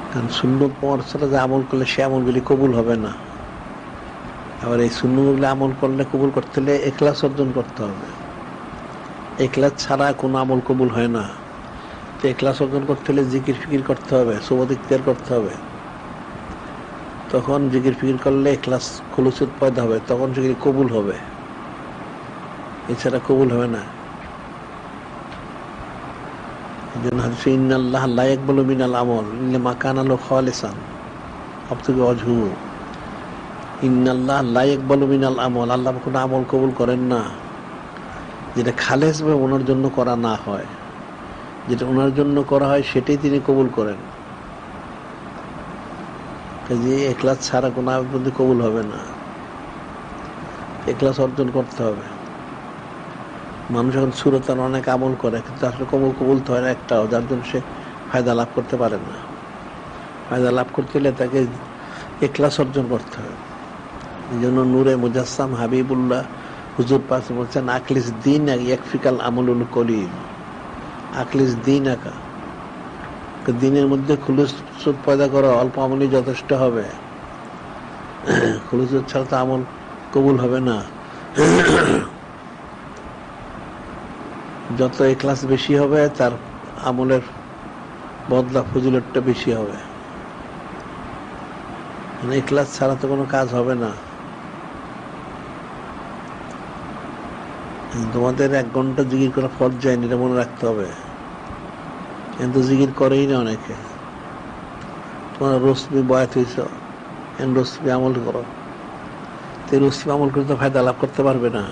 কারণ সুন্নত পর ছাড়া যে আমল করলে সে আমলগুলি কবুল হবে না। আবার এই সুন্নতগুলি আমল করলে কবুল করতে হলে ইখলাস অর্জন করতে হবে। ইখলাস ছাড়া কোনো আমল কবুল হয় না। তো ইখলাস অর্জন করতে হলে জিকির ফিকির করতে হবে, সুবত ইখতিয়ার করতে হবে। তখন জিকির ফিকির করলে ইখলাস খুলুসুত পয়দা হবে, তখন জিকির কবুল হবে, এছাড়া কবুল হবে না। এই জন্য হাদিসে ইন্নাল্লাহ লা ইয়াকবালু মিনাল আমল ইল্লা মা কানা লাহু খালিসান আবতাগি ওয়াজহু। ইন্নাল্লাহ লা ইয়াকবালু মিনাল আমল, আল্লাহ কোনো আমল কবুল করেন না যেটা খালেস ভাবে ওনার জন্য করা না হয়। যেটা ওনার জন্য করা হয় সেটাই তিনি কবুল করেন। যে ইখলাস ছাড়া কোনো আমল কবুল হবে না। ইখলাস অর্জন করতে হবে। মানুষ এখন সুরতার অনেক আমল করে, কিন্তু আসলে কবুল তো হয় না একটাও, যার জন্য সে ফায়দা লাভ করতে পারে না। ফায়দা লাভ করতে হলে তাকে ইখলাস অর্জন করতে হবে। এই জন্য নূরে মুজাসসাম হাবিবুল্লাহ হুজুর পাক বলছেন, আকলিস দিন ইয়াকফিকাল আমলুল কলিল। আকলিস দিন আকা, দিনের মধ্যে খুলুসুত পয়দা করা, অল্প আমলই যথেষ্ট হবে। খুলুসুত ছাড়া তো আমল কবুল হবে না। যত ইখলাস বেশি হবে তার আমলের বদলা ফজিলতটা বেশি হবে। ইখলাস ছাড়া তো কোনো কাজ হবে না। তোমাদের 1 ঘন্টা জিকির করা ফরজ যায়নি, এটা মনে রাখতে হবে। কিন্তু জিকির করেই না অনেকে। তোমরা রসমি বয়াত হয়েছ, রসমি আমল করো, তো রসমি আমল করে তো ফায়দা লাভ করতে পারবে না।